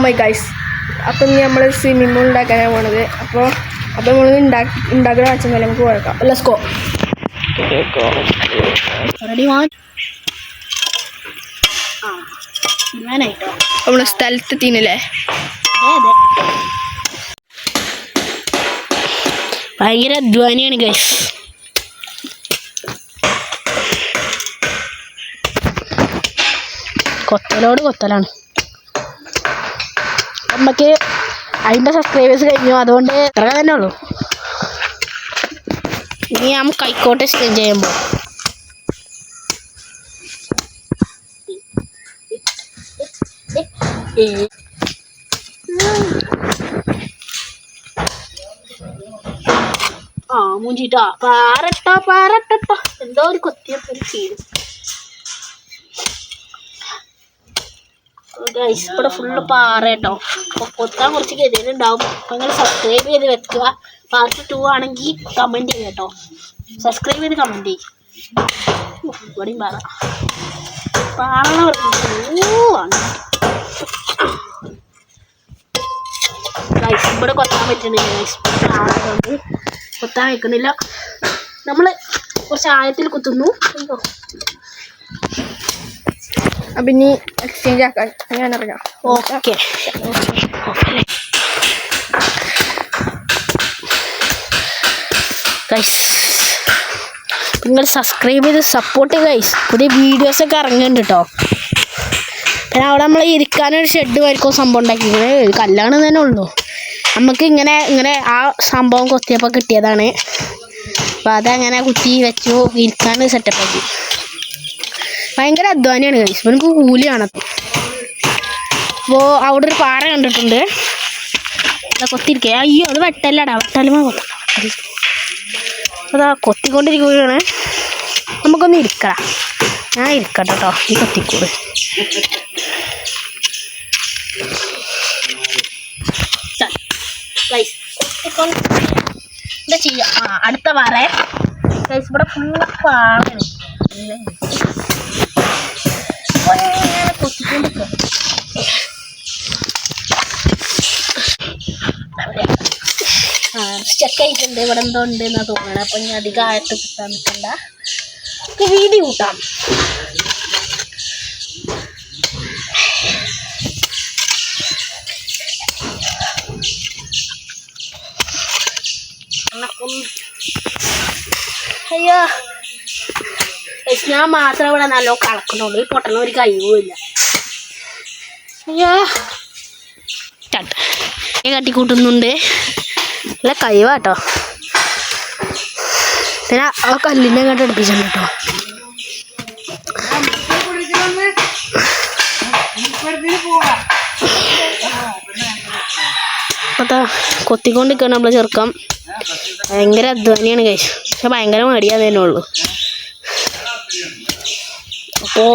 My guys, അപ്പം നമ്മൾ swimming pool ഉണ്ടാക്കാനാണ് പോണത്. അപ്പോൾ നമ്മൾ ഉണ്ടാക്കുന്ന അച്ഛൻ നമുക്ക് പോയേക്കാം. Let's go. Ready one. നമ്മൾ സ്ഥലത്തെത്തിനല്ലേ? അതെ, ഭയങ്കര അധ്വാനിയാണ് ഗൈസ്. കൊത്തലാണ്. നമുക്ക് അതിൻ്റെ സബ്സ്ക്രൈബേഴ്സ് കഴിഞ്ഞു, അതുകൊണ്ട് ഇത്ര തന്നെ ഉള്ളൂ. ഇനി ഞാൻ കൈക്കോട്ടെ സ്കെച്ച് ചെയ്യുമ്പോൾ മൂഞ്ചിട്ടോ പാറട്ടോ എന്തോ ഒരു കൊത്തിയപ്പോൾ ചെയ്തു. ഗൈസ് ഇവിടെ ഫുള്ള് പാറ കേട്ടോ. അപ്പോൾ കൊത്താൻ കുറച്ച് ഗതിയുണ്ടാവും. അപ്പോൾ നിങ്ങൾ സബ്സ്ക്രൈബ് ചെയ്ത് വെക്കുക. പാർട്ട് 2 ആണെങ്കിൽ കമൻറ്റ് ചെയ്യുക കേട്ടോ. സബ്സ്ക്രൈബ് ചെയ്ത് കമൻറ്റ് ചെയ്യും. ഇവിടെയും പാറ ആണ് ഗൈസ്. ഇവിടെ കൊത്താൻ പറ്റുന്നില്ല ഗൈസ്. കൊത്താൻ വെക്കുന്നില്ല. നമ്മൾ കുറച്ച് ആഴത്തിൽ കുത്തുന്നു. അപ്പം ഇനി എക്സ്ചേഞ്ച് ആക്കാൻ ഞാൻ അറിയാം. ഓക്കെ ഗൈസ്, നിങ്ങൾ സബ്സ്ക്രൈബ് ചെയ്ത് സപ്പോർട്ട് ചെയ്യുക ഗൈസ്. പുതിയ വീഡിയോസൊക്കെ ഇറങ്ങുന്നുണ്ട് കേട്ടോ. പിന്നെ അവിടെ നമ്മൾ ഇരിക്കാനൊരു ഷെഡ് വരക്കും സംഭവം ഉണ്ടാക്കിയിരിക്കുന്നത്. കല്ലാണ് തന്നെ ഉള്ളൂ. നമുക്ക് ഇങ്ങനെ ആ സംഭവം കൊത്തിയപ്പോൾ കിട്ടിയതാണ്. അപ്പോൾ അതങ്ങനെ കുത്തി വെച്ചു ഇരിക്കാൻ സെറ്റപ്പാക്കി. ഭയങ്കര അധ്വാനിയാണ് ഗൈസ്. നമുക്ക് കൂലിയാണ്. അപ്പോൾ അവിടെ ഒരു പാറ കണ്ടിട്ടുണ്ട്. കൊത്തിരിക്കുക. അയ്യോ അത് വെട്ടല്ലടാ, വെട്ടാലുമ കൊത്തണ്ട. അതാ കൊത്തിക്കൊണ്ടിരിക്കുകയാണ്. നമുക്കൊന്ന് ഇരിക്കണം. ഞാൻ ഇരിക്കട്ടെ കേട്ടോ. ഈ കൊത്തിക്കൂട് എന്താ ചെയ്യാ? അടുത്ത പാറ ഗൈസ്. ഇവിടെ ഫുള്ള് പാറയാണ്. കൊത്തിക്കൊണ്ടിരിക്കുക. സ്റ്റക്കായിട്ടുണ്ട്. ഇവിടെ എന്തോ ഉണ്ട് എന്നാ തോന്നണം. അപ്പം ഞാൻ അധികം ആയിട്ട് കുത്താൻ നിൽക്കണ്ട. വീതി കൂട്ടാം. അയ്യോ ഞാൻ മാത്രം ഇവിടെ നല്ലോ കളക്കണുള്ളൂ. ഈ പൊട്ടണ ഒരു കഴിവുമില്ല. അയ്യോ കാട്ടിക്കൂട്ടുന്നുണ്ട്. നല്ല കഴിവാട്ടോ. പിന്നെ ആ കല്ലിനെ കണ്ട് അടുപ്പിച്ചിട്ടുണ്ട് കേട്ടോ. അതാ കൊത്തിക്കൊണ്ടിരിക്കുകയാണ് നമ്മളെ ചെറുക്കം. ഭയങ്കര അധ്വാനിയാണ് ഗൈസ്. പക്ഷെ ഭയങ്കര മടിയാതെ തന്നെ ഉള്ളൂ. അപ്പോൾ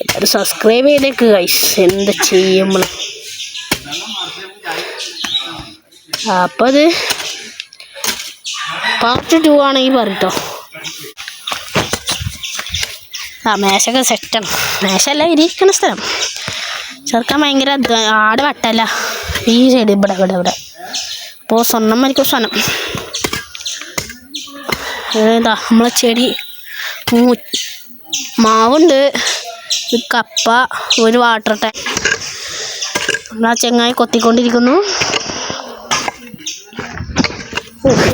എല്ലാവരും സബ്സ്ക്രൈബ് ചെയ്തേക്ക് ഗൈസ്. എന്താ ചെയ്യും നമ്മൾ. അപ്പോൾ അത് പാർട്ട് 2 ആണെങ്കിൽ പറയട്ടോ. മേശൊക്കെ സെറ്റാണ്. മേശല്ല ഇരിക്കണ സ്ഥലം. ചെറുക്കാൻ ഭയങ്കര ആട് വട്ടല്ല. ഈ സൈഡ് ഇവിടെ അപ്പോൾ സ്വർണ്ണം മരിക്കും. സ്വനം ഏതാ നമ്മളെ ചെടി മാവുണ്ട്, കപ്പ, ഒരു വാട്ടർ ടാങ്ക്. നമ്മളാ ചെങ്ങായി കൊത്തിക്കൊണ്ടിരിക്കുന്നു.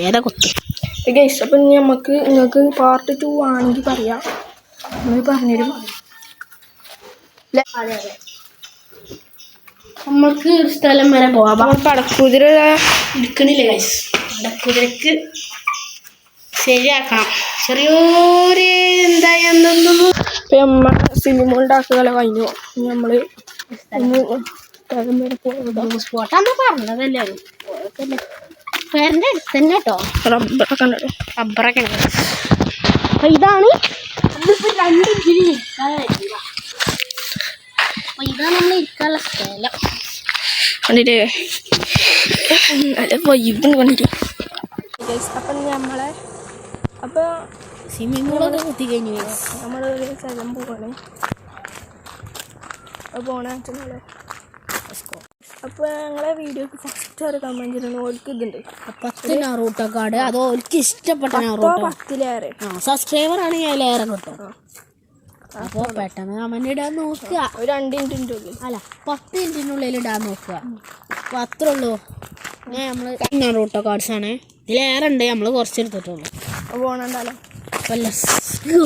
ഏതാ കൊത്തി ഗൈസ്. അപ്പം നിങ്ങൾക്ക് പാർട്ട് 2 ആണെങ്കിൽ പറയാം. നമ്മൾ പറഞ്ഞുതരും. അതെ നമുക്ക് ഒരു സ്ഥലം വരെ പോവാം. പടക്കുതിര എടുക്കണില്ല ഗൈസ്. പടക്കുതിരക്ക് ശരിയാക്കണം. ചെറിയൊരു എന്തായാലും ഇപ്പം നമ്മൾ സ്വിമ്മിംഗ് പൂൾ ഉണ്ടാക്കുക കഴിഞ്ഞു. നമ്മൾ സ്പോട്ടാന്ന് പറഞ്ഞതല്ലേ. പേരൻ്റെ അടുത്ത് തന്നെ കേട്ടോ. റബ്ബറൊക്കെ ഉണ്ട്. അപ്പം ഇതാണ് നമ്മളിപ്പോൾ 2 ജില്ല ഇരിക്കാനായിട്ടില്ല. അപ്പം ഇതാണ് നമ്മൾ ഇരിക്കാനുള്ള സ്ഥലം. കണ്ടിട്ട് വൈബ് കണ്ടിട്ട്. അപ്പം നമ്മളെ സ്വിമ്മിംഗ് പൂളൊക്കെ കുത്തി കഴിഞ്ഞു. നമ്മളൊരു സ്ഥലം പോവാണ്. അത് പോണ വെച്ചാൽ അപ്പോൾ ഞങ്ങളെ വീഡിയോക്ക് ഫസ്റ്റ് ഒരു കമൻറ്റ് ചെയ്യണം ഓൾക്ക് ഇതുണ്ട് 10 നാറൂട്ടോ കാർഡ് അത് ഓൾക്ക് ഇഷ്ടപ്പെട്ട 10 നാറൂട്ടോ 10-ലേറെ സബ്സ്ക്രൈബർ ആണെങ്കിൽ അതിലേറെ കിട്ടും. അപ്പോൾ പെട്ടെന്ന് കമന്റ് ഇടാൻ നോക്കുക. ഒരു 2 മിനിറ്റിൻ്റെ ഉള്ളിൽ അല്ല 10 മിനിറ്റിനുള്ളിൽ ഇടാൻ നോക്കുക. അപ്പോൾ അത്രേ ഉള്ളൂ. നമ്മൾ നാറൂട്ടോ കാർഡ്സ് ആണ്. ഇതിലേറെ ഉണ്ട്, നമ്മൾ കുറച്ച് എടുത്തിട്ടുള്ളൂ. അപ്പോൾ പോകണുണ്ടല്ലോ. അപ്പോൾ let's go.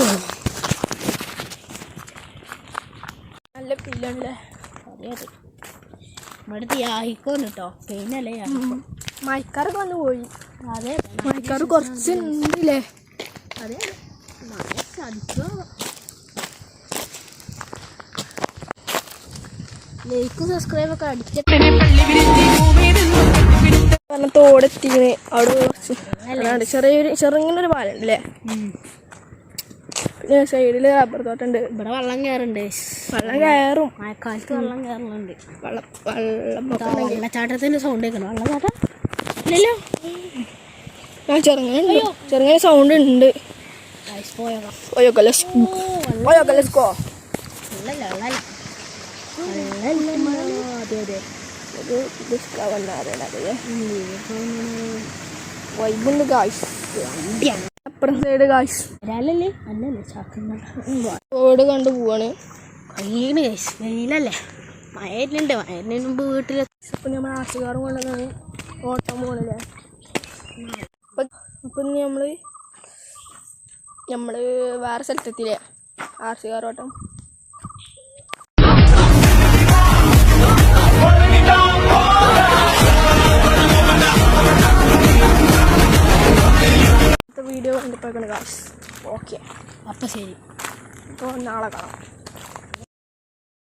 നല്ല പില്ലല്ലേ. അതെ അതെ ഇവിടുത്തെ യാഹിക്കോന്ന് കേട്ടോ. പെയിനല്ലേ മഴക്കാരൊക്കെ വന്ന് പോയി. അതെ മഴക്കാർ കുറച്ച് ഉണ്ടല്ലേ. അതെ മഴ ചതിച്ചോ. ലൈക്കും സബ്സ്ക്രൈബൊക്കെ അടിച്ചിട്ട് കാരണം തോടെത്തിക്കണ് അവിടെ കുറച്ച് അല്ലാണ്ട് ചെറുങ്ങനൊരു പാലുണ്ട് അല്ലേ. പിന്നെ സൈഡിൽ റബ്ബർ തോട്ടുണ്ട്. ഇവിടെ വെള്ളം കയറുണ്ട്. വെള്ളം കയറും, മഴക്കാലത്ത് വെള്ളം കയറലുണ്ട്. വെള്ളച്ചാട്ടം വെള്ളച്ചാട്ടത്തിൻ്റെ സൗണ്ട് കേൾക്കണം. വെള്ളച്ചാട്ടം ഇല്ലല്ലോ. ചെറുങ്ങനെ സൗണ്ട് ഉണ്ട്. പോയോക്കാം. വൈബുണ്ട് ഗായ്സ്. അപ്പുറം സൈഡ് ഗായ്സ് റോഡ് കണ്ടു പോവാണ്. വെയിലല്ലേ, മഴയുണ്ട്. മഴന് മുമ്പ് വീട്ടിലെത്തി. ഇപ്പം നമ്മൾ ആർസികാറും കൊണ്ടുവന്നാണ് ഓട്ടം പോകണല്ലേ. അപ്പം നമ്മൾ വേറെ സ്ഥലത്തെത്തില്ലേ ആർസികാർ ഓട്ടം. Video കണ്ടിപ്പോഴാണ് guys. ഓക്കെ അപ്പം ശരി. അപ്പോൾ നാളെ കാണാം.